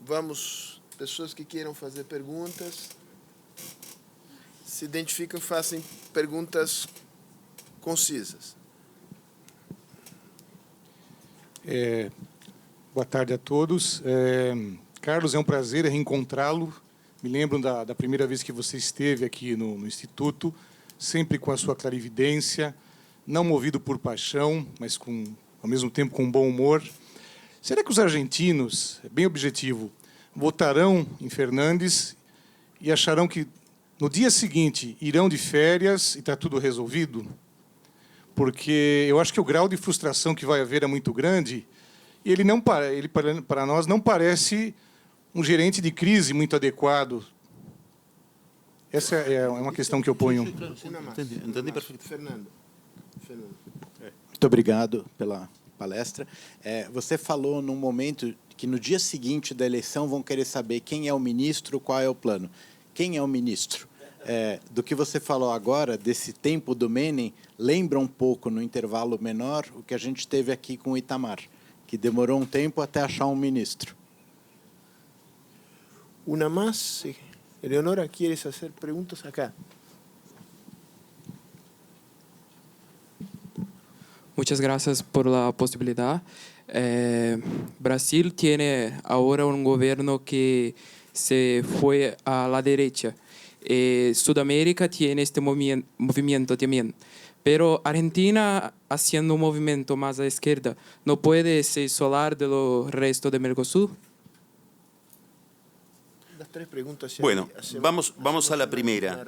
vamos, pessoas que queiram fazer perguntas, se identificam e façam perguntas concisas. Boa tarde a todos. Carlos, é um prazer reencontrá-lo. Me lembro da primeira vez que você esteve aqui no Instituto, sempre com a sua clarividência, não movido por paixão, mas ao mesmo tempo com bom humor. Será que os argentinos, bem objetivo, votarão em Fernandes e acharão que no dia seguinte irão de férias e está tudo resolvido? Porque eu acho que o grau de frustração que vai haver é muito grande e ele para nós não parece um gerente de crise muito adequado. Essa é uma questão que eu ponho. Entendi perfeito. Fernando. Muito obrigado pela palestra. Você falou num momento que no dia seguinte da eleição vão querer saber quem é o ministro, qual é o plano. Quem é o ministro? Do que você falou agora, desse tempo do Menem, lembra um pouco, no intervalo menor, o que a gente teve aqui com o Itamar, que demorou um tempo até achar um ministro. Una más. Eleonora, ¿quieres hacer preguntas acá? Muchas gracias por la posibilidad. Brasil tiene ahora un gobierno que se fue a la derecha. Sudamérica tiene este movimiento también. Pero Argentina, haciendo un movimiento más a la izquierda, ¿no puede se isolar de los restos de Mercosur? Las tres preguntas. Bueno, vamos a la primera.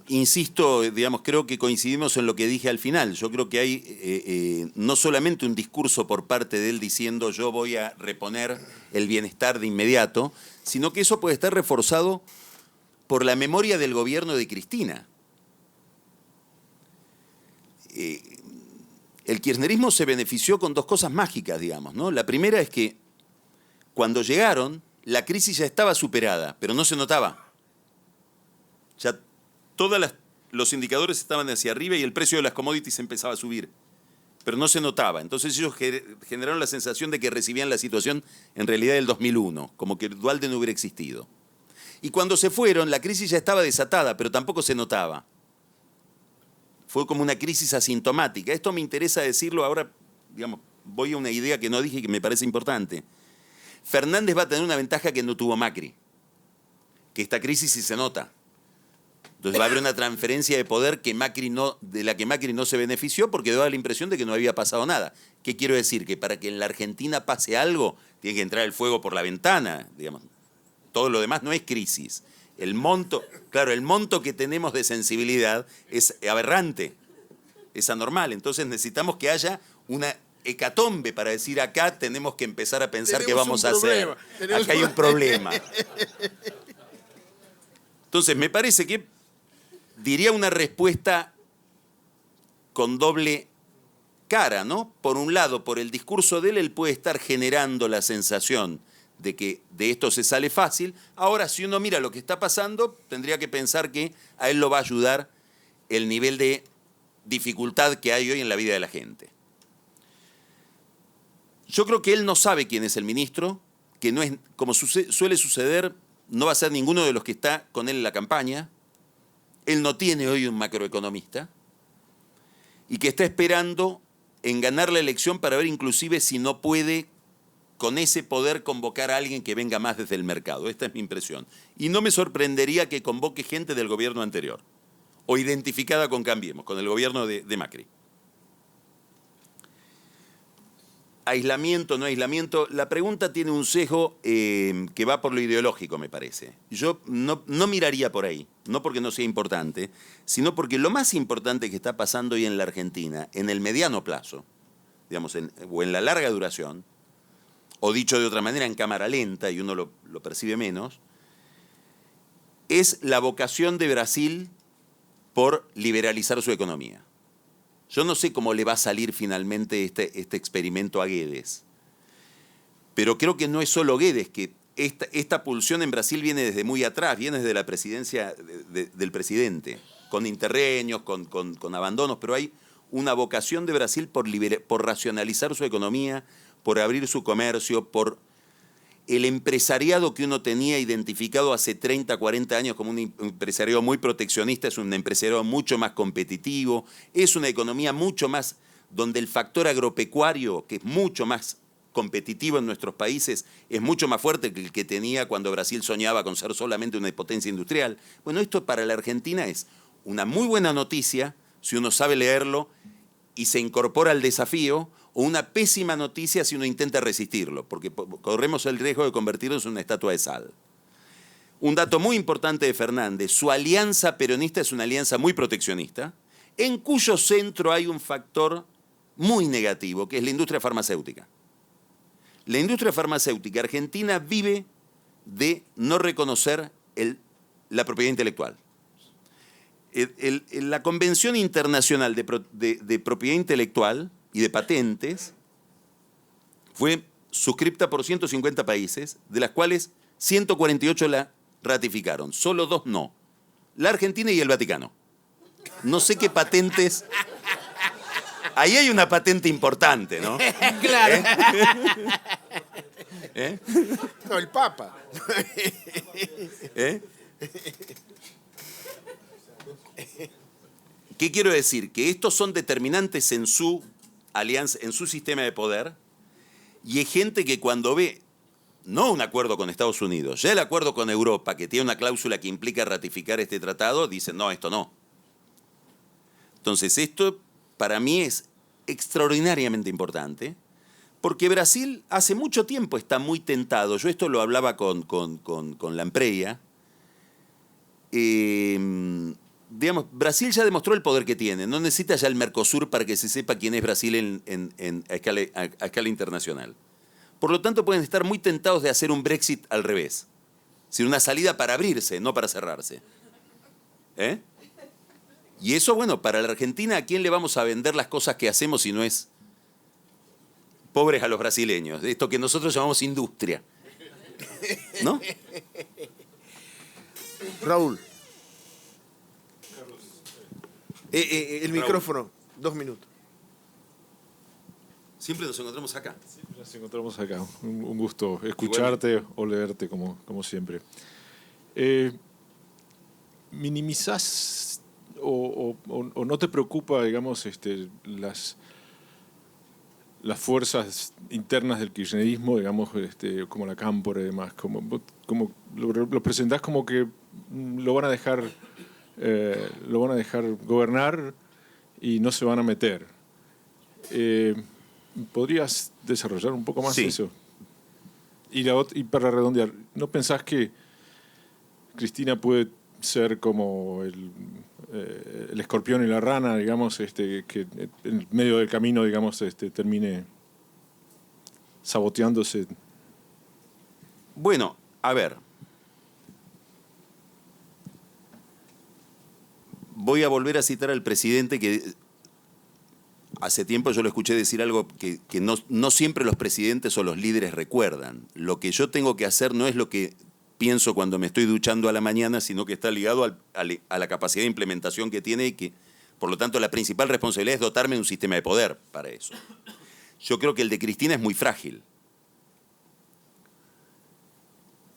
Insisto, digamos, creo que coincidimos en lo que dije al final. Yo creo que hay no solamente un discurso por parte de él diciendo yo voy a reponer el bienestar de inmediato, sino que eso puede estar reforzado por la memoria del gobierno de Cristina. El kirchnerismo se benefició con dos cosas mágicas, digamos, ¿no? La primera es que cuando llegaron, la crisis ya estaba superada, pero no se notaba. Ya todos los indicadores estaban hacia arriba y el precio de las commodities empezaba a subir, pero no se notaba. Entonces ellos generaron la sensación de que recibían la situación en realidad del 2001, como que Duhalde no hubiera existido. Y cuando se fueron, la crisis ya estaba desatada, pero tampoco se notaba. Fue como una crisis asintomática. Esto me interesa decirlo ahora, digamos, voy a una idea que no dije y que me parece importante. Fernández va a tener una ventaja que no tuvo Macri, que esta crisis sí se nota. Entonces va a haber una transferencia de poder de la que Macri no se benefició porque daba la impresión de que no había pasado nada. ¿Qué quiero decir? Que para que en la Argentina pase algo, tiene que entrar el fuego por la ventana, digamos. Todo lo demás no es crisis. El monto que tenemos de sensibilidad es aberrante, es anormal. Entonces necesitamos que haya una hecatombe para decir acá tenemos que empezar a pensar qué vamos a hacer. Acá hay un problema. Entonces me parece que diría una respuesta con doble cara, ¿no? Por un lado, por el discurso de él puede estar generando la sensación de que de esto se sale fácil. Ahora, si uno mira lo que está pasando, tendría que pensar que a él lo va a ayudar el nivel de dificultad que hay hoy en la vida de la gente. Yo creo que él no sabe quién es el ministro, que no es, como suele suceder, no va a ser ninguno de los que está con él en la campaña. Él no tiene hoy un macroeconomista y que está esperando en ganar la elección para ver inclusive si no puede con ese poder convocar a alguien que venga más desde el mercado. Esta es mi impresión. Y no me sorprendería que convoque gente del gobierno anterior o identificada con Cambiemos, con el gobierno de Macri. Aislamiento, no aislamiento. La pregunta tiene un sesgo que va por lo ideológico, me parece. Yo no miraría por ahí, no porque no sea importante, sino porque lo más importante que está pasando hoy en la Argentina, en el mediano plazo, digamos, o en la larga duración, o dicho de otra manera, en cámara lenta, y uno lo percibe menos, es la vocación de Brasil por liberalizar su economía. Yo no sé cómo le va a salir finalmente este experimento a Guedes, pero creo que no es solo Guedes, que esta pulsión en Brasil viene desde muy atrás, viene desde la presidencia del presidente, con interreños, con abandonos, pero hay una vocación de Brasil por racionalizar su economía, por abrir su comercio, por el empresariado que uno tenía identificado hace 30, 40 años como un empresariado muy proteccionista es un empresariado mucho más competitivo, es una economía mucho más donde el factor agropecuario, que es mucho más competitivo en nuestros países, es mucho más fuerte que el que tenía cuando Brasil soñaba con ser solamente una potencia industrial. Bueno, esto para la Argentina es una muy buena noticia si uno sabe leerlo y se incorpora al desafío, o una pésima noticia si uno intenta resistirlo, porque corremos el riesgo de convertirnos en una estatua de sal. Un dato muy importante de Fernández, su alianza peronista es una alianza muy proteccionista, en cuyo centro hay un factor muy negativo, que es la industria farmacéutica. La industria farmacéutica argentina vive de no reconocer la propiedad intelectual. La Convención Internacional de Propiedad Intelectual y de Patentes fue suscripta por 150 países, de las cuales 148 la ratificaron, solo 2 no, la Argentina y el Vaticano. No sé qué patentes... Ahí hay una patente importante, ¿no? Claro. No, el Papa. ¿Qué quiero decir? Que estos son determinantes en su alianza, en su sistema de poder, y hay gente que cuando ve, no un acuerdo con Estados Unidos, ya el acuerdo con Europa, que tiene una cláusula que implica ratificar este tratado, dice, no, esto no. Entonces, esto para mí es extraordinariamente importante, porque Brasil hace mucho tiempo está muy tentado. Yo esto lo hablaba con Lampreia. Digamos, Brasil ya demostró el poder que tiene. No necesita ya el Mercosur para que se sepa quién es Brasil a escala internacional. Por lo tanto, pueden estar muy tentados de hacer un Brexit al revés. Es decir, una salida para abrirse, no para cerrarse. Y eso, bueno, para la Argentina, ¿a quién le vamos a vender las cosas que hacemos si no es pobres a los brasileños? Esto que nosotros llamamos industria. ¿No? Raúl. El micrófono, 2 minutos. Siempre nos encontramos acá. Siempre nos encontramos acá. Un gusto escucharte o leerte como siempre. ¿Minimizás o no te preocupa, digamos, las fuerzas internas del kirchnerismo, digamos, como la Cámpora y demás? Como lo presentás como que lo van a dejar gobernar y no se van a meter. ¿Podrías desarrollar un poco más eso? Y para redondear, ¿no pensás que Cristina puede ser como el escorpión y la rana, digamos, que en medio del camino, digamos, termine saboteándose? Bueno, a ver. Voy a volver a citar al presidente que hace tiempo yo lo escuché decir algo que no siempre los presidentes o los líderes recuerdan. Lo que yo tengo que hacer no es lo que pienso cuando me estoy duchando a la mañana, sino que está ligado a la capacidad de implementación que tiene y que, por lo tanto, la principal responsabilidad es dotarme de un sistema de poder para eso. Yo creo que el de Cristina es muy frágil.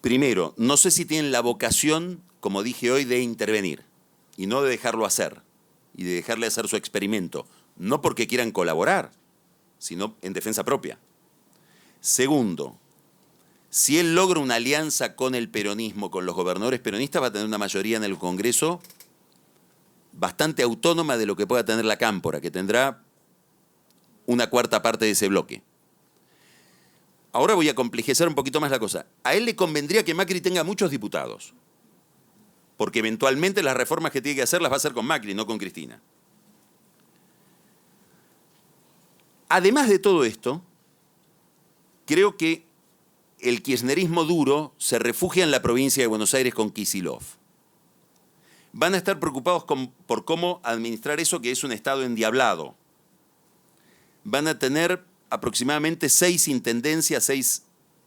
Primero, no sé si tienen la vocación, como dije hoy, de intervenir y no de dejarlo hacer y de dejarle hacer su experimento, no porque quieran colaborar, sino en defensa propia. Segundo, si él logra una alianza con el peronismo, con los gobernadores peronistas, va a tener una mayoría en el Congreso bastante autónoma de lo que pueda tener la Cámpora, que tendrá una cuarta parte de ese bloque. Ahora voy a complejizar un poquito más la cosa. A él le convendría que Macri tenga muchos diputados, porque eventualmente las reformas que tiene que hacer las va a hacer con Macri, no con Cristina. Además de todo esto, creo que el kirchnerismo duro se refugia en la provincia de Buenos Aires con Kicillof. Van a estar preocupados por cómo administrar eso, que es un estado endiablado. Van a tener aproximadamente 6 intendencias, 6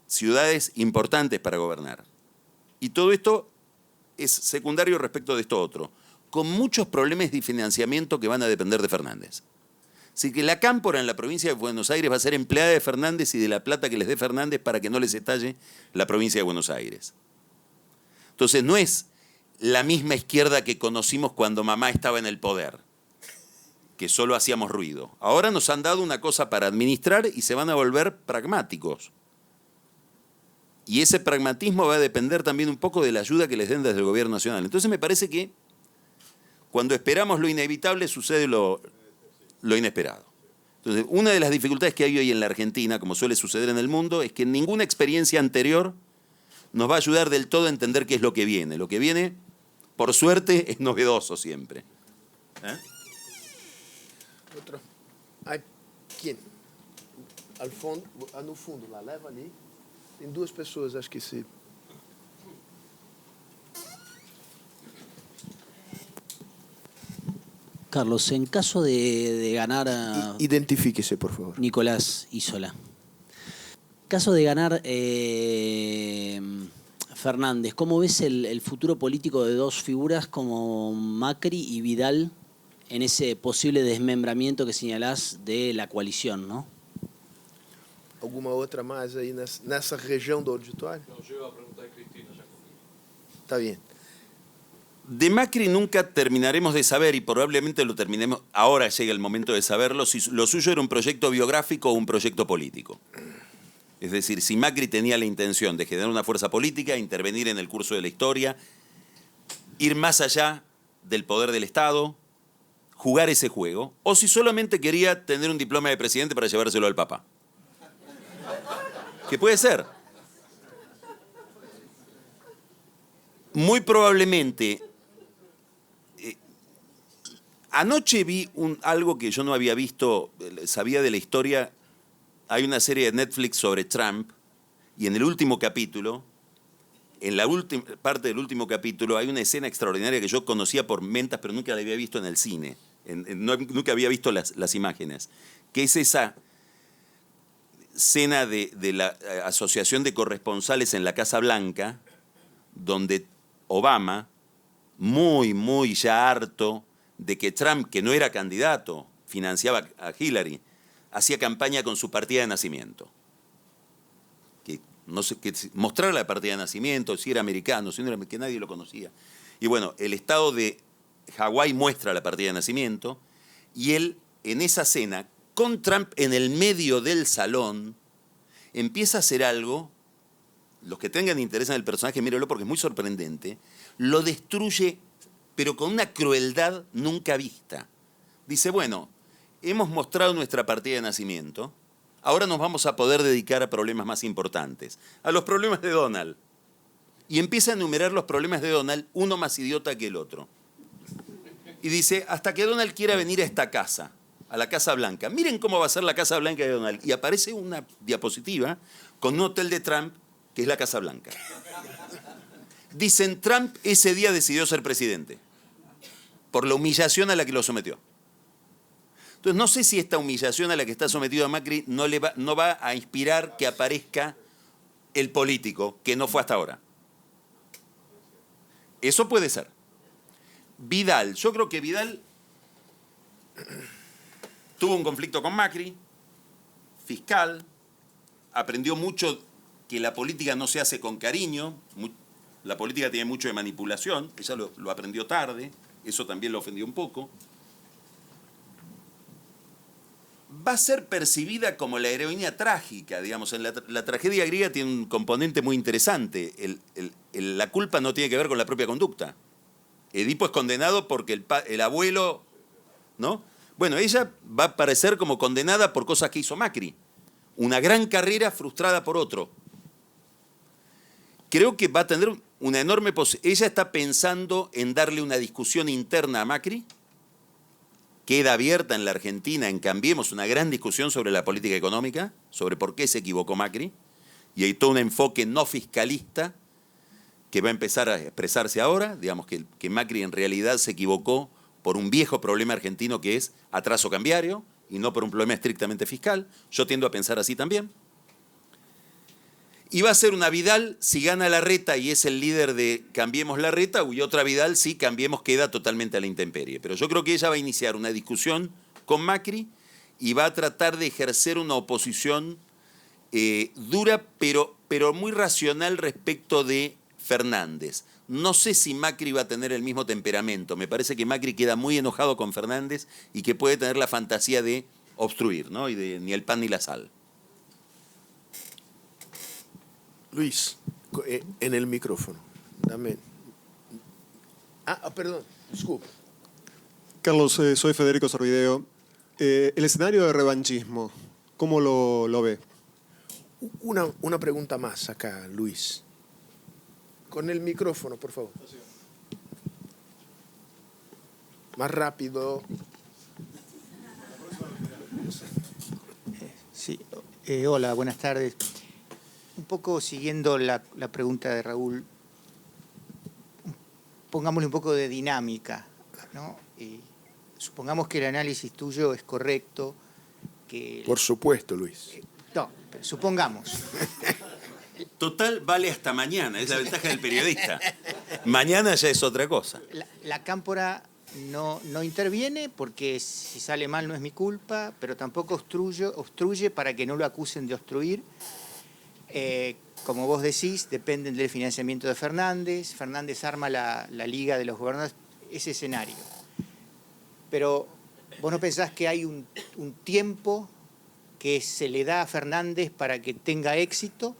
ciudades importantes para gobernar. Y todo esto es secundario respecto de esto otro, con muchos problemas de financiamiento que van a depender de Fernández. Así que la cámpora en la provincia de Buenos Aires va a ser empleada de Fernández y de la plata que les dé Fernández para que no les estalle la provincia de Buenos Aires. Entonces no es la misma izquierda que conocimos cuando mamá estaba en el poder, que solo hacíamos ruido. Ahora nos han dado una cosa para administrar y se van a volver pragmáticos. Y ese pragmatismo va a depender también un poco de la ayuda que les den desde el gobierno nacional. Entonces me parece que cuando esperamos lo inevitable sucede lo inesperado. Entonces, una de las dificultades que hay hoy en la Argentina, como suele suceder en el mundo, es que ninguna experiencia anterior nos va a ayudar del todo a entender qué es lo que viene. Lo que viene, por suerte, es novedoso siempre. Outro. Ai, quem? Al fundo, no fundo, lá, leva ali. Tem duas pessoas, acho que se... Carlos, en caso de ganar a Identifíquese, por favor. Nicolás Isola, caso de ganar Fernández, ¿cómo ves el futuro político de dos figuras como Macri y Vidal en ese posible desmembramiento que señalás de la coalición, ¿no? Alguma outra mais aí nessa região do auditório? Está bien. De Macri nunca terminaremos de saber, y probablemente lo terminemos, ahora llega el momento de saberlo, si lo suyo era un proyecto biográfico o un proyecto político. Es decir, si Macri tenía la intención de generar una fuerza política, intervenir en el curso de la historia, ir más allá del poder del Estado, jugar ese juego, o si solamente quería tener un diploma de presidente para llevárselo al Papa. Que puede ser. Muy probablemente... Anoche vi algo que yo no había visto, sabía de la historia. Hay una serie de Netflix sobre Trump y en el último capítulo, en la última parte del último capítulo, hay una escena extraordinaria que yo conocía por mentas, pero nunca la había visto en el cine. Nunca había visto las imágenes. Que es esa escena de la asociación de corresponsales en la Casa Blanca, donde Obama, muy ya harto de que Trump, que no era candidato, financiaba a Hillary, hacía campaña con su partida de nacimiento. Que no sé, que mostrara la partida de nacimiento, si era americano, si no era, que nadie lo conocía. Y bueno, el estado de Hawái muestra la partida de nacimiento y él, en esa cena, con Trump en el medio del salón, empieza a hacer algo. Los que tengan interés en el personaje, mírenlo porque es muy sorprendente. Lo destruye, pero con una crueldad nunca vista. Dice, bueno, hemos mostrado nuestra partida de nacimiento, ahora nos vamos a poder dedicar a problemas más importantes, a los problemas de Donald. Y empieza a enumerar los problemas de Donald, uno más idiota que el otro. Y dice, hasta que Donald quiera venir a esta casa, a la Casa Blanca. Miren cómo va a ser la Casa Blanca de Donald. Y aparece una diapositiva con un hotel de Trump, que es la Casa Blanca. Dicen, Trump ese día decidió ser presidente por la humillación a la que lo sometió. Entonces, no sé si esta humillación a la que está sometido a Macri no va a inspirar que aparezca el político, que no fue hasta ahora. Eso puede ser. Vidal, yo creo que Vidal tuvo un conflicto con Macri, fiscal, aprendió mucho que la política no se hace con cariño, la política tiene mucho de manipulación, ella lo aprendió tarde, eso también lo ofendió un poco. Va a ser percibida como la heroína trágica, digamos. En la tragedia griega tiene un componente muy interesante. La culpa no tiene que ver con la propia conducta. Edipo es condenado porque el abuelo, ¿no? Bueno, ella va a aparecer como condenada por cosas que hizo Macri. Una gran carrera frustrada por otro. Creo que va a tener una enorme posibilidad. Ella está pensando en darle una discusión interna a Macri. Queda abierta en la Argentina, en Cambiemos, una gran discusión sobre la política económica, sobre por qué se equivocó Macri. Y hay todo un enfoque no fiscalista que va a empezar a expresarse ahora. Digamos que Macri en realidad se equivocó por un viejo problema argentino que es atraso cambiario y no por un problema estrictamente fiscal. Yo tiendo a pensar así también. Y va a ser una Vidal si gana Larreta y es el líder de Cambiemos Larreta, y otra Vidal si Cambiemos queda totalmente a la intemperie. Pero yo creo que ella va a iniciar una discusión con Macri y va a tratar de ejercer una oposición dura, pero muy racional respecto de Fernández. No sé si Macri va a tener el mismo temperamento. Me parece que Macri queda muy enojado con Fernández y que puede tener la fantasía de obstruir, ¿no? Y de ni el pan ni la sal. Luis, en el micrófono. Dame. Perdón, disculpa. Carlos, soy Federico Sorvideo. El escenario de revanchismo, ¿cómo lo ve? Una pregunta más acá, Luis. Con el micrófono, por favor. Más rápido. Sí. Hola, buenas tardes. Un poco siguiendo la pregunta de Raúl, pongámosle un poco de dinámica, ¿no? Supongamos que el análisis tuyo es correcto. Por supuesto, Luis. No, pero supongamos. Total, vale hasta mañana, es la ventaja del periodista. Mañana ya es otra cosa. La cámpora no interviene porque si sale mal no es mi culpa, pero tampoco obstruye para que no lo acusen de obstruir. Como vos decís, dependen del financiamiento de Fernández. Fernández arma la Liga de los Gobernadores, ese escenario. Pero vos no pensás que hay un tiempo que se le da a Fernández para que tenga éxito,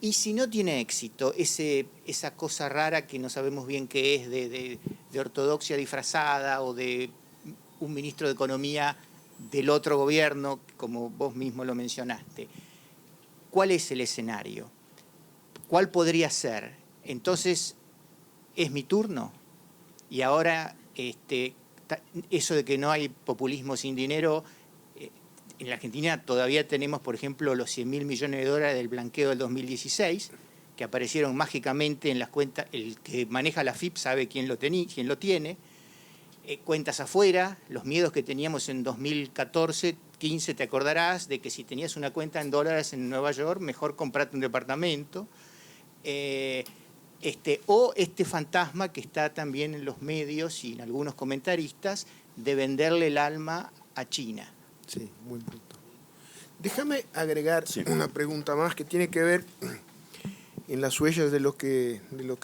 y si no tiene éxito, esa cosa rara que no sabemos bien qué es, de ortodoxia disfrazada o de un ministro de Economía del otro gobierno, como vos mismo lo mencionaste, ¿cuál es el escenario? ¿Cuál podría ser? Entonces, ¿es mi turno? Y ahora, eso de que no hay populismo sin dinero, en la Argentina todavía tenemos, por ejemplo, los 100.000 millones de dólares del blanqueo del 2016, que aparecieron mágicamente en las cuentas. El que maneja la FIP sabe quién lo tiene. Cuentas afuera, los miedos que teníamos en 2014, 15, te acordarás de que si tenías una cuenta en dólares en Nueva York, mejor comprate un departamento. O este fantasma que está también en los medios y en algunos comentaristas de venderle el alma a China. Sí, buen punto. Déjame agregar una pregunta más que tiene que ver en las huellas de lo que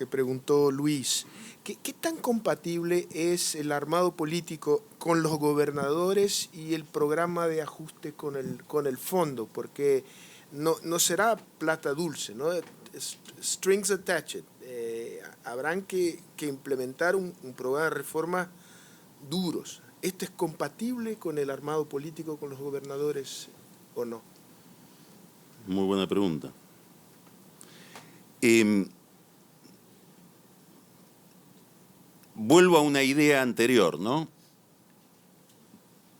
preguntó Luis. ¿Qué tan compatible es el armado político con los gobernadores y el programa de ajuste con el fondo? Porque no será plata dulce, ¿no? Strings attached. Habrán que implementar un programa de reforma duros. ¿Esto es compatible con el armado político, con los gobernadores o no? Muy buena pregunta. Vuelvo a una idea anterior, ¿no?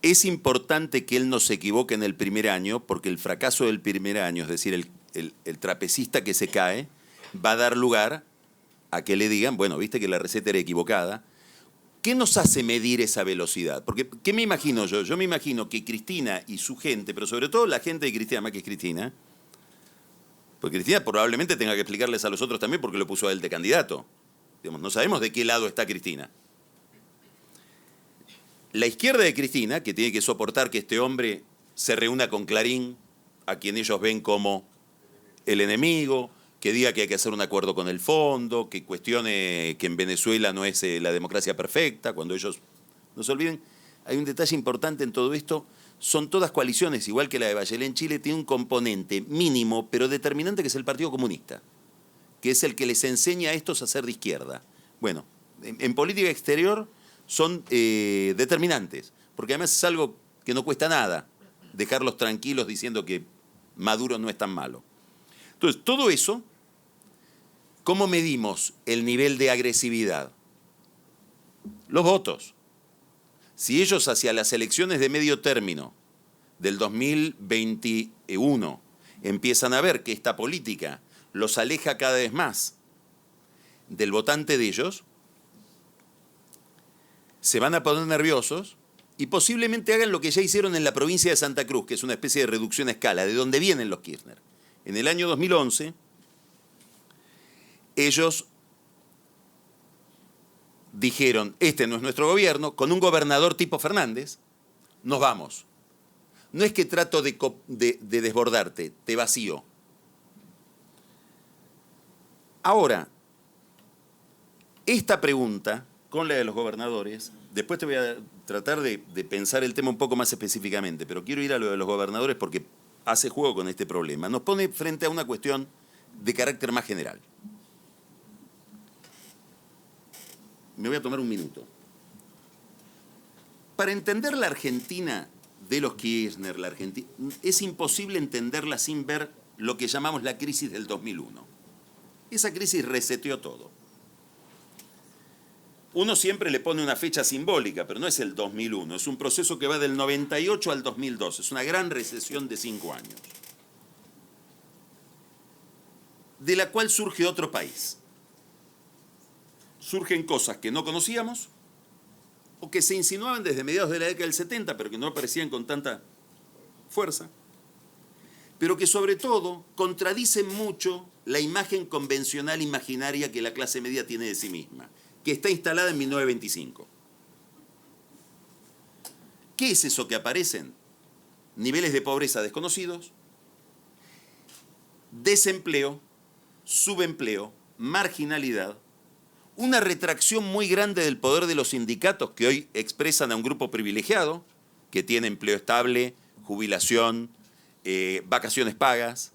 Es importante que él no se equivoque en el primer año, porque el fracaso del primer año, es decir, el trapecista que se cae, va a dar lugar a que le digan, bueno, viste que la receta era equivocada. ¿Qué nos hace medir esa velocidad? Porque, ¿qué me imagino yo? Yo me imagino que Cristina y su gente, pero sobre todo la gente de Cristina, más que Cristina, porque Cristina probablemente tenga que explicarles a los otros también por qué lo puso a él de candidato. Digamos, no sabemos de qué lado está Cristina. La izquierda de Cristina, que tiene que soportar que este hombre se reúna con Clarín, a quien ellos ven como el enemigo, que diga que hay que hacer un acuerdo con el fondo, que cuestione que en Venezuela no es la democracia perfecta, cuando ellos no se olviden. Hay un detalle importante en todo esto, son todas coaliciones, igual que la de Bachelet en Chile, tiene un componente mínimo, pero determinante, que es el Partido Comunista, que es el que les enseña a estos a ser de izquierda. Bueno, en política exterior son determinantes, porque además es algo que no cuesta nada, dejarlos tranquilos diciendo que Maduro no es tan malo. Entonces, todo eso, ¿cómo medimos el nivel de agresividad? Los votos. Si ellos hacia las elecciones de medio término del 2021 empiezan a ver que esta política los aleja cada vez más del votante de ellos, se van a poner nerviosos y posiblemente hagan lo que ya hicieron en la provincia de Santa Cruz, que es una especie de reducción a escala, de donde vienen los Kirchner. En el año 2011, ellos dijeron, este no es nuestro gobierno, con un gobernador tipo Fernández, nos vamos. No es que trato de desbordarte, te vacío. Ahora, esta pregunta, con la de los gobernadores, después te voy a tratar de pensar el tema un poco más específicamente, pero quiero ir a lo de los gobernadores porque hace juego con este problema. Nos pone frente a una cuestión de carácter más general. Me voy a tomar un minuto. Para entender la Argentina de los Kirchner, es imposible entenderla sin ver lo que llamamos la crisis del 2001. Esa crisis reseteó todo. Uno siempre le pone una fecha simbólica, pero no es el 2001, es un proceso que va del 98 al 2002, es una gran recesión de 5 años, de la cual surge otro país. Surgen cosas que no conocíamos o que se insinuaban desde mediados de la década del 70, pero que no aparecían con tanta fuerza, pero que sobre todo contradicen mucho la imagen convencional imaginaria que la clase media tiene de sí misma, que está instalada en 1925. ¿Qué es eso que aparecen? Niveles de pobreza desconocidos, desempleo, subempleo, marginalidad, una retracción muy grande del poder de los sindicatos que hoy expresan a un grupo privilegiado, que tiene empleo estable, jubilación, vacaciones pagas,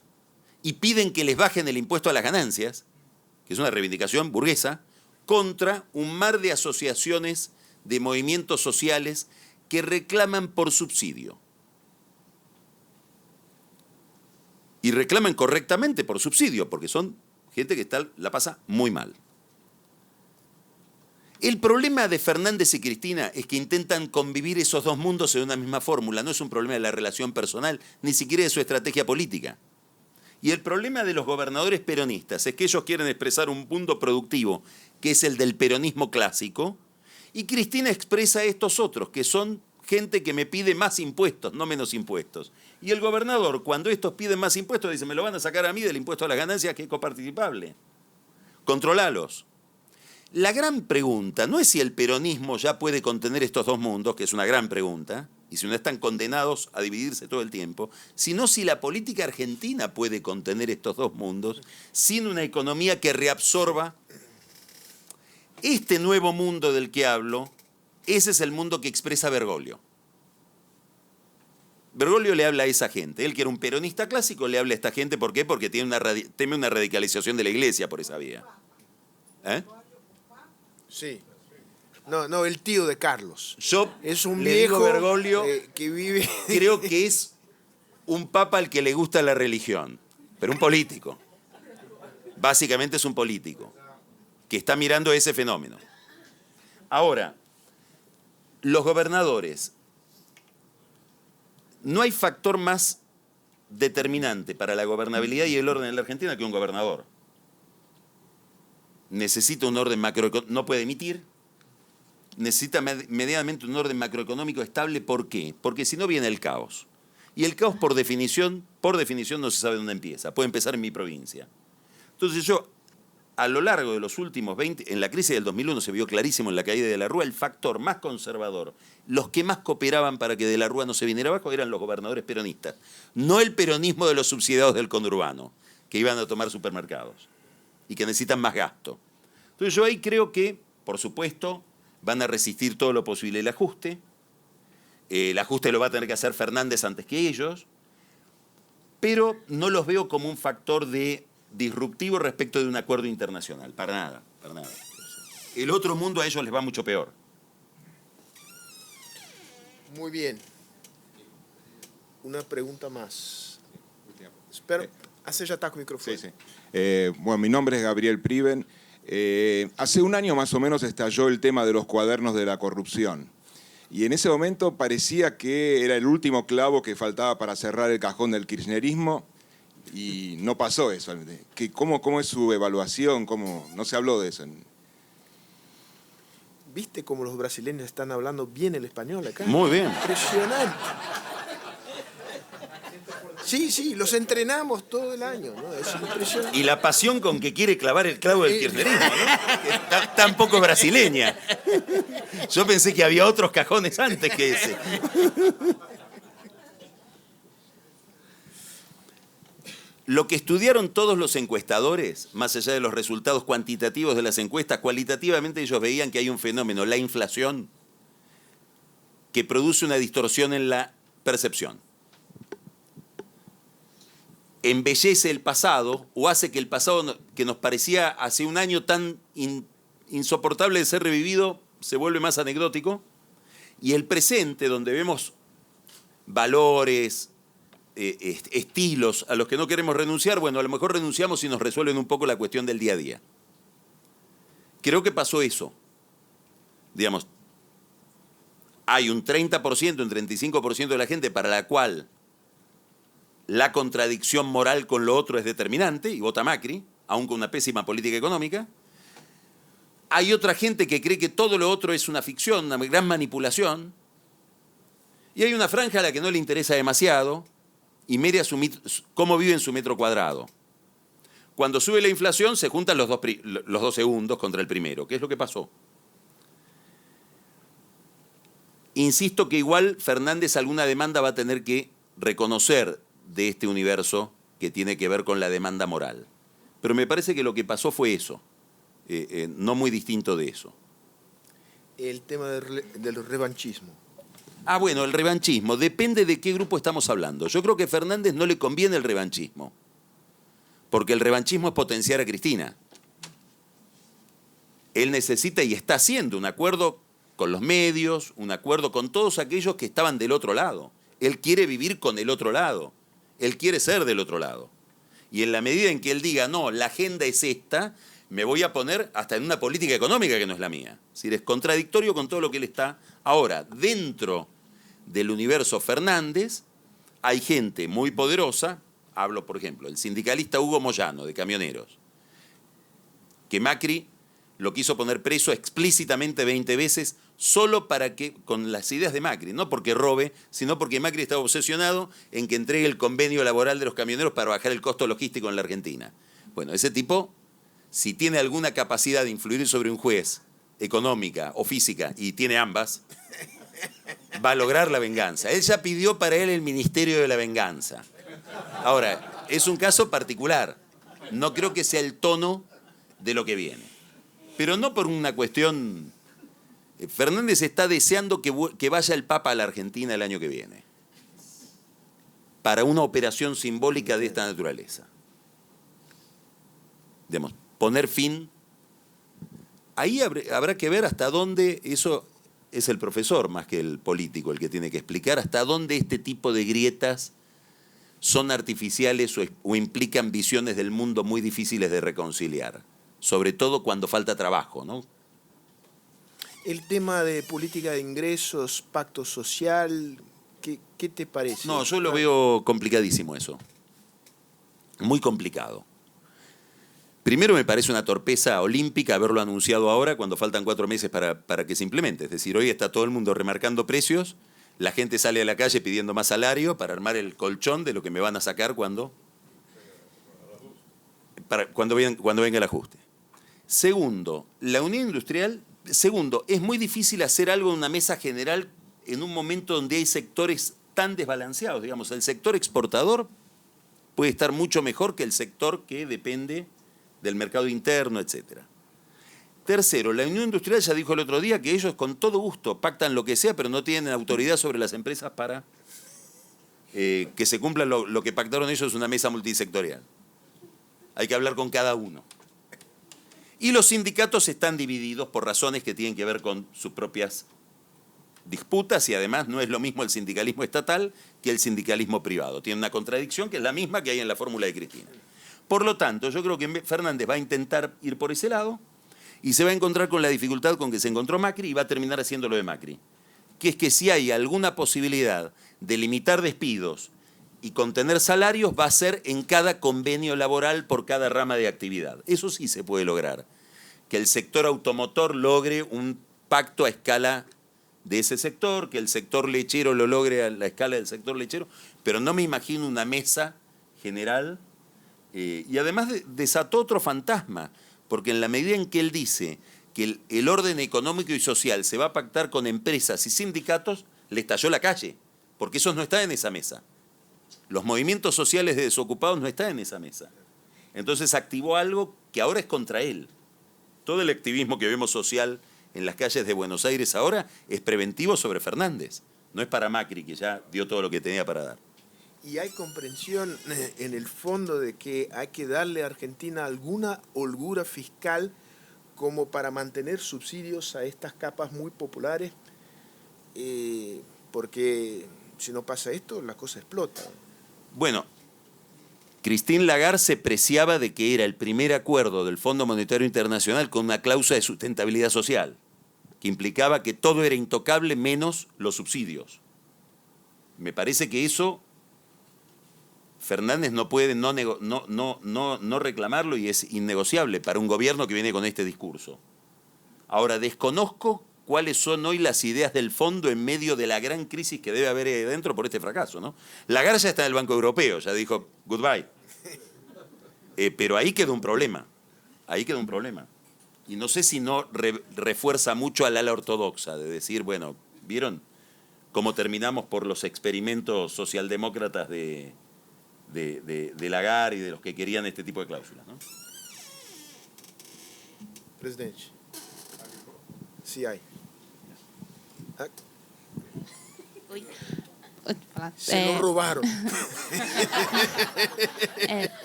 y piden que les bajen el impuesto a las ganancias, que es una reivindicación burguesa, contra un mar de asociaciones de movimientos sociales que reclaman por subsidio. Y reclaman correctamente por subsidio, porque son gente que la pasa muy mal. El problema de Fernández y Cristina es que intentan convivir esos dos mundos en una misma fórmula. No es un problema de la relación personal, ni siquiera de su estrategia política. Y el problema de los gobernadores peronistas es que ellos quieren expresar un mundo productivo, que es el del peronismo clásico, y Cristina expresa estos otros, que son gente que me pide más impuestos, no menos impuestos. Y el gobernador, cuando estos piden más impuestos, dice, me lo van a sacar a mí del impuesto a las ganancias, que es coparticipable. Controlalos. La gran pregunta no es si el peronismo ya puede contener estos dos mundos, que es una gran pregunta, y si no están condenados a dividirse todo el tiempo, sino si la política argentina puede contener estos dos mundos sin una economía que reabsorba este nuevo mundo del que hablo. Ese es el mundo que expresa Bergoglio. Bergoglio le habla a esa gente. Él, que era un peronista clásico, le habla a esta gente. ¿Por qué? Porque teme una radicalización de la iglesia por esa vía. ¿Eh? Sí. No, el tío de Carlos. Yo es un le viejo digo Bergoglio, que vive... Creo que es un papa al que le gusta la religión, pero un político. Básicamente es un político que está mirando ese fenómeno. Ahora, los gobernadores. No hay factor más determinante para la gobernabilidad y el orden en la Argentina que un gobernador. Necesita un orden macroeconómico, no puede emitir, necesita medianamente un orden macroeconómico estable. ¿Por qué? Porque si no viene el caos. Y el caos por definición no se sabe dónde empieza. Puede empezar en mi provincia. Entonces yo, a lo largo de los últimos 20, en la crisis del 2001 se vio clarísimo en la caída de la Rúa, el factor más conservador, los que más cooperaban para que de la Rúa no se viniera abajo eran los gobernadores peronistas. No el peronismo de los subsidiados del conurbano, que iban a tomar supermercados y que necesitan más gasto. Entonces yo ahí creo que, por supuesto, van a resistir todo lo posible el ajuste. El ajuste lo va a tener que hacer Fernández antes que ellos, pero no los veo como un factor disruptivo respecto de un acuerdo internacional. Para nada, para nada. El otro mundo a ellos les va mucho peor. Muy bien. Una pregunta más. Espera, hace ya taco micrófono. Sí. Bueno, mi nombre es Gabriel Priven. Hace un año más o menos estalló el tema de los cuadernos de la corrupción. Y en ese momento parecía que era el último clavo que faltaba para cerrar el cajón del kirchnerismo. Y no pasó eso. ¿Cómo es su evaluación? No se habló de eso. ¿Viste cómo los brasileños están hablando bien el español acá? Muy bien. Impresionante. Sí, los entrenamos todo el año, ¿no? Es impresionante. Y la pasión con que quiere clavar el clavo del kirchnerismo, ¿no? Tampoco es brasileña. Yo pensé que había otros cajones antes que ese. Lo que estudiaron todos los encuestadores, más allá de los resultados cuantitativos de las encuestas, cualitativamente ellos veían que hay un fenómeno, la inflación, que produce una distorsión en la percepción. Embellece el pasado o hace que el pasado que nos parecía hace un año tan insoportable de ser revivido se vuelve más anecdótico, y el presente, donde vemos valores, estilos a los que no queremos renunciar, bueno, a lo mejor renunciamos y nos resuelven un poco la cuestión del día a día. Creo que pasó eso. Digamos, hay un 30%, un 35% de la gente para la cual la contradicción moral con lo otro es determinante y vota Macri, aun con una pésima política económica. Hay otra gente que cree que todo lo otro es una ficción, una gran manipulación. Y hay una franja a la que no le interesa demasiado y media cómo vive en su metro cuadrado. Cuando sube la inflación se juntan los dos segundos contra el primero. ¿Qué es lo que pasó? Insisto que igual Fernández alguna demanda va a tener que reconocer de este universo que tiene que ver con la demanda moral. Pero me parece que lo que pasó fue eso, no muy distinto de eso. El tema del revanchismo. Ah, bueno, el revanchismo. Depende de qué grupo estamos hablando. Yo creo que a Fernández no le conviene el revanchismo, porque el revanchismo es potenciar a Cristina. Él necesita y está haciendo un acuerdo con los medios, un acuerdo con todos aquellos que estaban del otro lado. Él quiere vivir con el otro lado. Él quiere ser del otro lado. Y en la medida en que él diga, no, la agenda es esta, me voy a poner hasta en una política económica que no es la mía. Es decir, es contradictorio con todo lo que él está. Ahora, dentro del universo Fernández, hay gente muy poderosa, hablo por ejemplo, el sindicalista Hugo Moyano, de Camioneros, que Macri lo quiso poner preso explícitamente 20 veces, solo para que, con las ideas de Macri, no porque robe, sino porque Macri estaba obsesionado en que entregue el convenio laboral de los camioneros para bajar el costo logístico en la Argentina. Bueno, ese tipo, si tiene alguna capacidad de influir sobre un juez, económica o física, y tiene ambas, va a lograr la venganza. Él ya pidió para él el Ministerio de la Venganza. Ahora, es un caso particular. No creo que sea el tono de lo que viene. Pero no por una cuestión... Fernández está deseando que vaya el Papa a la Argentina el año que viene, para una operación simbólica de esta naturaleza. Digamos, poner fin. Ahí habrá que ver hasta dónde, eso es el profesor más que el político el que tiene que explicar, hasta dónde este tipo de grietas son artificiales o implican visiones del mundo muy difíciles de reconciliar, sobre todo cuando falta trabajo, ¿no? El tema de política de ingresos, pacto social, ¿qué te parece? No, yo lo veo complicadísimo eso. Muy complicado. Primero me parece una torpeza olímpica haberlo anunciado ahora cuando faltan 4 meses para que se implemente. Es decir, hoy está todo el mundo remarcando precios, la gente sale a la calle pidiendo más salario para armar el colchón de lo que me van a sacar cuando venga el ajuste. Segundo, la unión industrial... Segundo, es muy difícil hacer algo en una mesa general en un momento donde hay sectores tan desbalanceados. Digamos, el sector exportador puede estar mucho mejor que el sector que depende del mercado interno, etc. Tercero, la Unión Industrial ya dijo el otro día que ellos con todo gusto pactan lo que sea, pero no tienen autoridad sobre las empresas para que se cumpla lo que pactaron ellos en una mesa multisectorial. Hay que hablar con cada uno. Y los sindicatos están divididos por razones que tienen que ver con sus propias disputas y además no es lo mismo el sindicalismo estatal que el sindicalismo privado. Tiene una contradicción que es la misma que hay en la fórmula de Cristina. Por lo tanto, yo creo que Fernández va a intentar ir por ese lado y se va a encontrar con la dificultad con que se encontró Macri y va a terminar haciendo lo de Macri. Que es que si hay alguna posibilidad de limitar despidos y contener salarios, va a ser en cada convenio laboral por cada rama de actividad. Eso sí se puede lograr. Que el sector automotor logre un pacto a escala de ese sector, que el sector lechero lo logre a la escala del sector lechero, pero no me imagino una mesa general. Y además desató otro fantasma, porque en la medida en que él dice que el orden económico y social se va a pactar con empresas y sindicatos, le estalló la calle, porque esos no están en esa mesa. Los movimientos sociales de desocupados no están en esa mesa. Entonces activó algo que ahora es contra él. Todo el activismo que vemos social en las calles de Buenos Aires ahora es preventivo sobre Fernández. No es para Macri, que ya dio todo lo que tenía para dar. ¿Y hay comprensión en el fondo de que hay que darle a Argentina alguna holgura fiscal como para mantener subsidios a estas capas muy populares? Porque si no pasa esto, la cosa explota. Bueno, Christine Lagarde se preciaba de que era el primer acuerdo del Fondo Monetario Internacional con una cláusula de sustentabilidad social, que implicaba que todo era intocable menos los subsidios. Me parece que eso Fernández no puede no reclamarlo y es innegociable para un gobierno que viene con este discurso. Ahora, desconozco cuáles son hoy las ideas del fondo en medio de la gran crisis que debe haber ahí dentro por este fracaso, ¿no? Lagarde ya está en el Banco Europeo, ya dijo goodbye. Pero ahí queda un problema. Ahí queda un problema. Y no sé si no refuerza mucho al ala ortodoxa, de decir, bueno, ¿vieron cómo terminamos por los experimentos socialdemócratas de Lagarde y de los que querían este tipo de cláusulas, ¿no? Presidente, sí hay. Oi. Se não roubaram.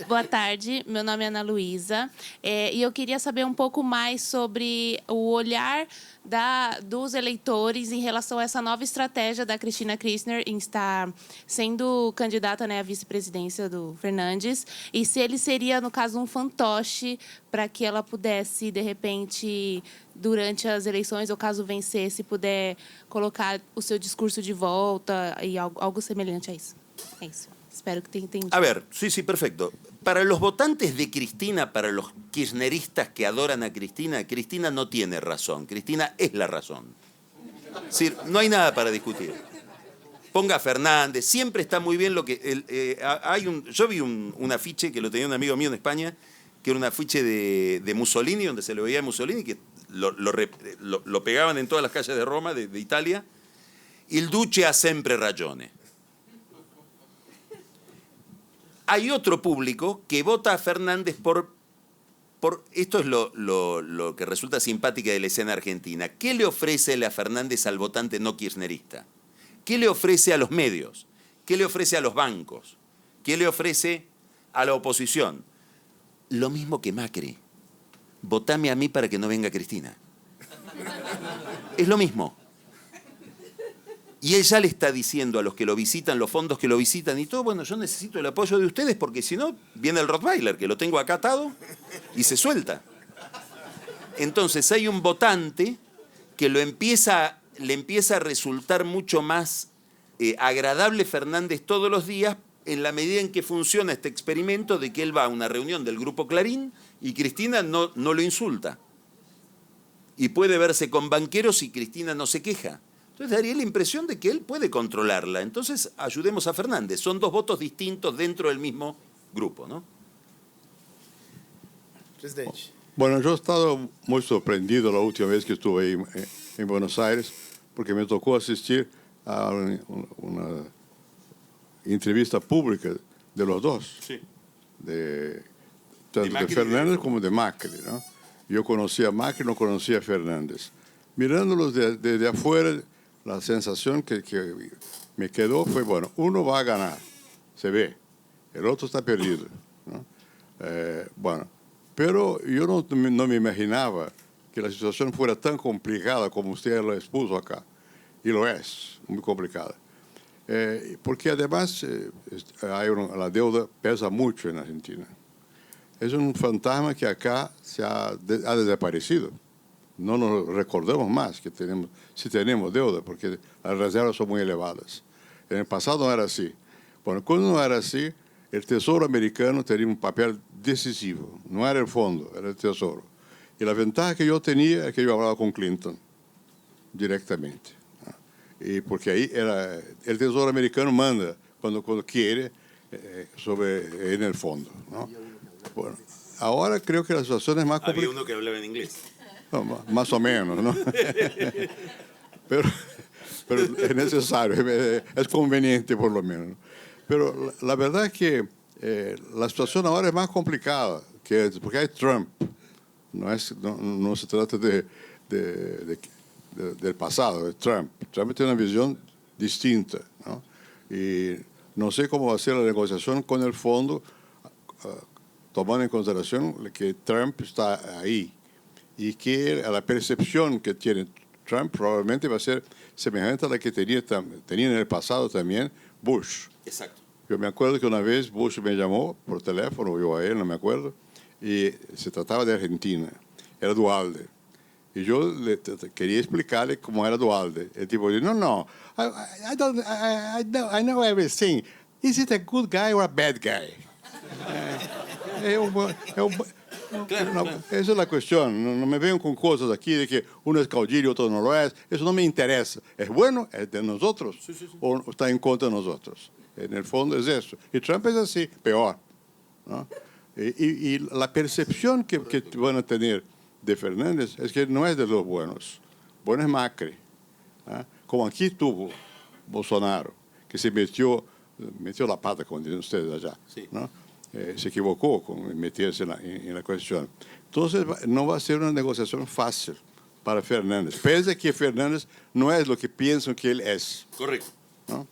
Boa tarde, meu nome é Ana Luísa e eu queria saber um pouco mais sobre o olhar dos eleitores em relação a essa nova estratégia da Cristina Kirchner em estar sendo candidata, né, à vice-presidência do Fernandes, e se ele seria, no caso, um fantoche para que ela pudesse, de repente, durante as eleições, ou caso vencesse, puder colocar o seu discurso de volta e algo semelhante a isso. É isso. Espero que tenha entendido. A ver, sí, perfecto. Para los votantes de Cristina, para los kirchneristas que adoran a Cristina, Cristina no tiene razón. Cristina es la razón. Es decir, no hay nada para discutir. Ponga a Fernández, siempre está muy bien lo que... yo vi un afiche que lo tenía un amigo mío en España, que era un afiche de Mussolini, donde se le veía a Mussolini, que lo pegaban en todas las calles de Roma, de Italia. Il duce ha sempre ragione. Hay otro público que vota a Fernández por esto es lo que resulta simpática de la escena argentina. ¿Qué le ofrece a Fernández al votante no kirchnerista? ¿Qué le ofrece a los medios? ¿Qué le ofrece a los bancos? ¿Qué le ofrece a la oposición? Lo mismo que Macri. Votame a mí para que no venga Cristina. Es lo mismo. Y él ya le está diciendo a los que lo visitan, los fondos que lo visitan y todo, bueno, yo necesito el apoyo de ustedes porque si no, viene el Rottweiler, que lo tengo acá atado y se suelta. Entonces hay un votante que le empieza a resultar mucho más agradable Fernández todos los días en la medida en que funciona este experimento de que él va a una reunión del Grupo Clarín y Cristina no lo insulta. Y puede verse con banqueros y Cristina no se queja. Entonces daría la impresión de que él puede controlarla. Entonces ayudemos a Fernández. Son dos votos distintos dentro del mismo grupo, ¿no? Presidente. Bueno, yo he estado muy sorprendido la última vez que estuve ahí en Buenos Aires, porque me tocó asistir a una entrevista pública de los dos, sí, tanto de Fernández como de Macri, ¿no? Yo conocía a Macri, no conocía a Fernández. Mirándolos desde afuera, la sensación que me quedó fue, bueno, uno va a ganar, se ve, el otro está perdido, ¿no? Bueno, pero yo no me imaginaba que la situación fuera tan complicada como usted lo expuso acá, y lo es, muy complicada. Porque además la deuda pesa mucho en Argentina. Es un fantasma que acá ha desaparecido. No nos recordamos más que si tenemos deuda, porque las reservas son muy elevadas. En el pasado no era así. Bueno, cuando no era así, el Tesoro americano tenía un papel decisivo. No era el fondo, era el Tesoro. Y la ventaja que yo tenía es que yo hablaba con Clinton directamente. Y porque ahí el Tesoro americano manda cuando quiere en el fondo, ¿no? Bueno, ahora creo que la situación es más complicada. Había uno que hablaba en inglés. No, más o menos, ¿no? pero es necesario, es conveniente por lo menos. Pero la verdad es que la situación ahora es más complicada, porque hay Trump. No se trata del pasado, es Trump. Trump tiene una visión distinta, ¿no? Y no sé cómo va a ser la negociación con el fondo, tomando en consideración que Trump está ahí y que la percepción que tiene Trump probablemente va a ser semejante a la que tenía en el pasado también Bush. Exacto. Yo me acuerdo que una vez Bush me llamó por teléfono, yo a él, no me acuerdo, y se trataba de Argentina, era Dualde. Y yo quería explicarle cómo era Dualde. El tipo dijo, no, I know everything. Is it a good guy or a bad guy? Esa es la cuestión. No me vengan con cosas aquí de que uno es caudillo y otro no lo es. Eso no me interesa. ¿Es bueno? ¿Es de nosotros? Sí. ¿O está en contra de nosotros? En el fondo es eso. Y Trump es así, peor, ¿no? Y la percepción que van a tener de Fernández es que no es de los buenos. Bueno es Macri, ¿no? Como aquí tuvo Bolsonaro, que se metió la pata, como dicen ustedes allá, sí, ¿no? Se equivocó con meterse en la cuestión. Entonces no va a ser una negociación fácil para Fernández. Pese a que Fernández no es lo que piensan que él es. Correcto. ¿No?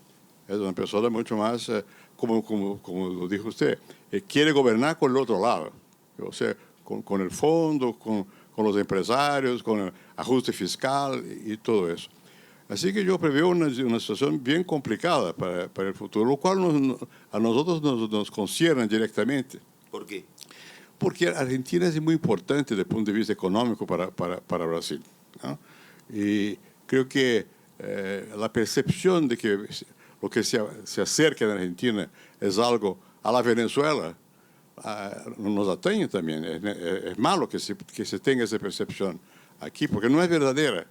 Es una persona mucho más, como lo dijo usted, quiere gobernar con el otro lado. O sea, con el fondo, con los empresarios, con el ajuste fiscal y todo eso. Así que yo preveo una situación bien complicada para el futuro, lo cual a nosotros nos concierne directamente. ¿Por qué? Porque Argentina es muy importante desde el punto de vista económico para Brasil, ¿no? Y creo que la percepción de que lo que se acerca a Argentina es algo a la Venezuela nos atañe también. Es malo que se tenga esa percepción aquí, porque no es verdadera.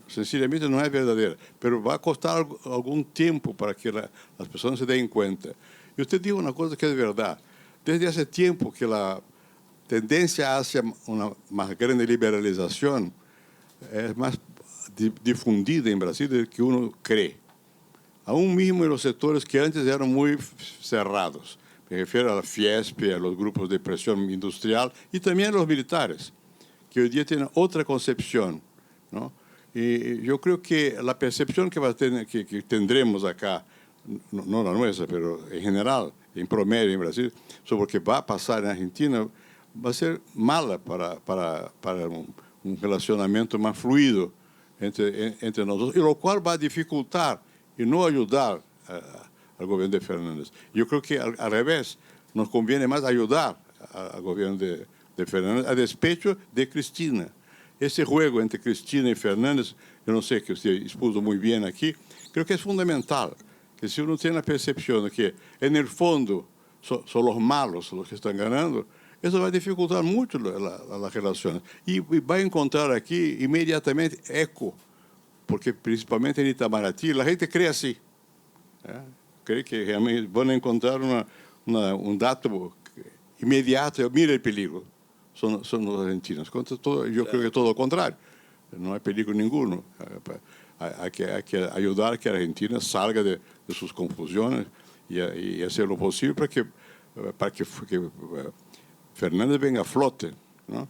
Sencillamente no es verdadera, pero va a costar algún tiempo para que las personas se den cuenta. Y usted dijo una cosa que es verdad. Desde hace tiempo que la tendencia hacia una más grande liberalización es más difundida en Brasil de lo que uno cree. Aún mismo en los sectores que antes eran muy cerrados. Me refiero a la Fiesp, a los grupos de presión industrial y también a los militares, que hoy día tienen otra concepción, ¿no? Y yo creo que la percepción que tendremos acá, no la nuestra, pero en general, en promedio en Brasil, sobre lo que va a pasar en Argentina, va a ser mala para un relacionamiento más fluido entre nosotros, y lo cual va a dificultar y no ayudar al gobierno de Fernández. Yo creo que al revés, nos conviene más ayudar al gobierno de Fernández a despecho de Cristina. Ese juego entre Cristina y Fernández, yo no sé, que usted expuso muy bien aquí, creo que es fundamental. Que si uno tiene la percepción de que en el fondo son los malos los que están ganando, eso va a dificultar mucho las relaciones. Y va a encontrar aquí inmediatamente eco, porque principalmente en Itamaraty la gente cree así. Cree que realmente van a encontrar un dato inmediato, mira el peligro. Son los argentinos. Yo creo que todo lo contrario. No hay peligro ninguno. Hay que ayudar a que Argentina salga de sus confusiones y hacer lo posible para que Fernández venga a flote, ¿no?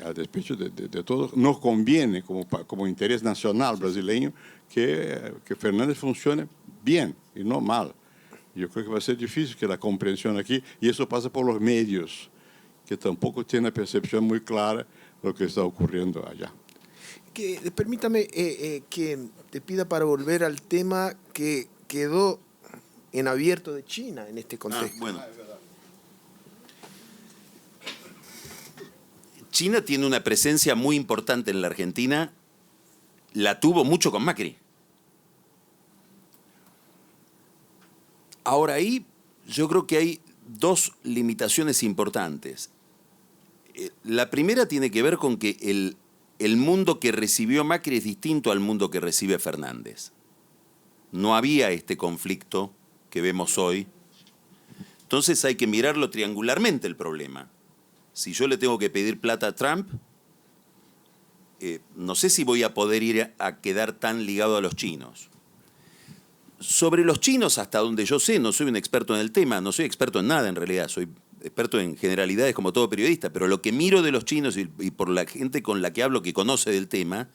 A despecho de todo. Nos conviene, como interés nacional brasileño, que Fernández funcione bien y no mal. Yo creo que va a ser difícil que la comprensión aquí, y eso pasa por los medios, que tampoco tiene una percepción muy clara de lo que está ocurriendo allá. Permítame que te pida para volver al tema que quedó en abierto de China en este contexto. Bueno. China tiene una presencia muy importante en la Argentina, la tuvo mucho con Macri. Ahora ahí yo creo que hay dos limitaciones importantes. La primera tiene que ver con que el mundo que recibió Macri es distinto al mundo que recibe Fernández. No había este conflicto que vemos hoy. Entonces hay que mirarlo triangularmente el problema. Si yo le tengo que pedir plata a Trump, no sé si voy a poder ir a quedar tan ligado a los chinos. Sobre los chinos, hasta donde yo sé, no soy un experto en el tema, no soy experto en nada en realidad, soy experto en generalidades como todo periodista, pero lo que miro de los chinos y por la gente con la que hablo que conoce del tema,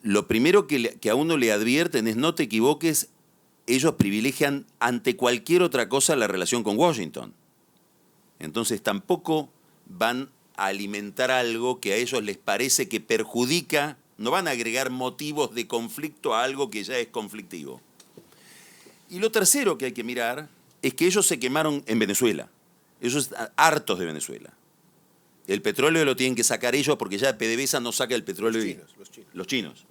lo primero que a uno le advierten es no te equivoques, ellos privilegian ante cualquier otra cosa la relación con Washington. Entonces tampoco van a alimentar algo que a ellos les parece que perjudica, no van a agregar motivos de conflicto a algo que ya es conflictivo. Y lo tercero que hay que mirar es que ellos se quemaron en Venezuela. Ellos están hartos de Venezuela. El petróleo lo tienen que sacar ellos porque ya PDVSA no saca el petróleo. Los chinos.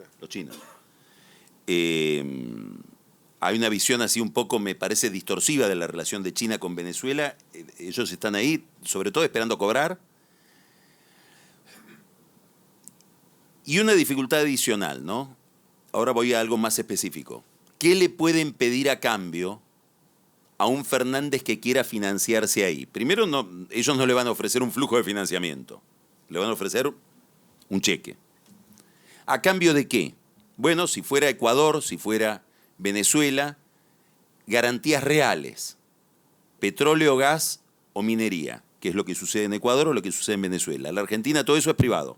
Hay una visión así un poco, me parece, distorsiva de la relación de China con Venezuela. Ellos están ahí, sobre todo esperando cobrar. Y una dificultad adicional, ¿no? Ahora voy a algo más específico. ¿Qué le pueden pedir a cambio a un Fernández que quiera financiarse ahí? Primero, ellos no le van a ofrecer un flujo de financiamiento. Le van a ofrecer un cheque. ¿A cambio de qué? Bueno, si fuera Ecuador, si fuera Venezuela, garantías reales. Petróleo, gas o minería, que es lo que sucede en Ecuador o lo que sucede en Venezuela. En la Argentina todo eso es privado.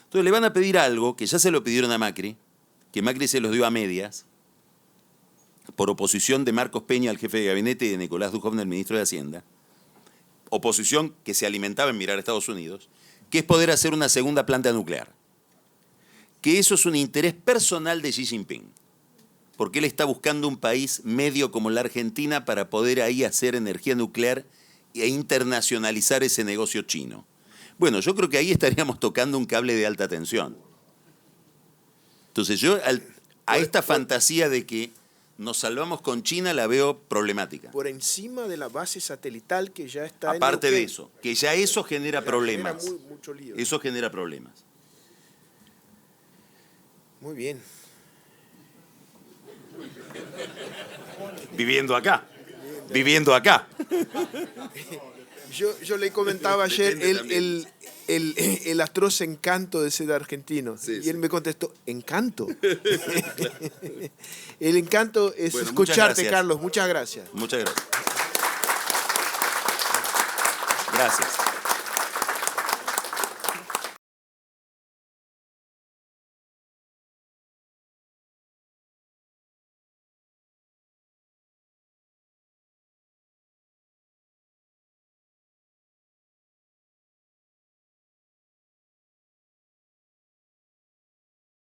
Entonces le van a pedir algo que ya se lo pidieron a Macri, que Macri se los dio a medias, por oposición de Marcos Peña, el jefe de gabinete, y de Nicolás Dujovne, el ministro de Hacienda. Oposición que se alimentaba en mirar a Estados Unidos, que es poder hacer una segunda planta nuclear. Que eso es un interés personal de Xi Jinping, porque él está buscando un país medio como la Argentina para poder ahí hacer energía nuclear e internacionalizar ese negocio chino. Bueno, yo creo que ahí estaríamos tocando un cable de alta tensión. Entonces yo a esta fantasía de que nos salvamos con China la veo problemática. Por encima de la base satelital que ya está Aparte en de eso, que ya eso genera problemas. Genera mucho lío. Eso genera problemas. Muy bien. Viviendo acá. Viviendo acá. Yo le comentaba ayer el atroz encanto de ser argentino. Sí, y él me contestó, ¿encanto? El encanto es escucharte, Carlos. Muchas gracias. Muchas gracias. Gracias.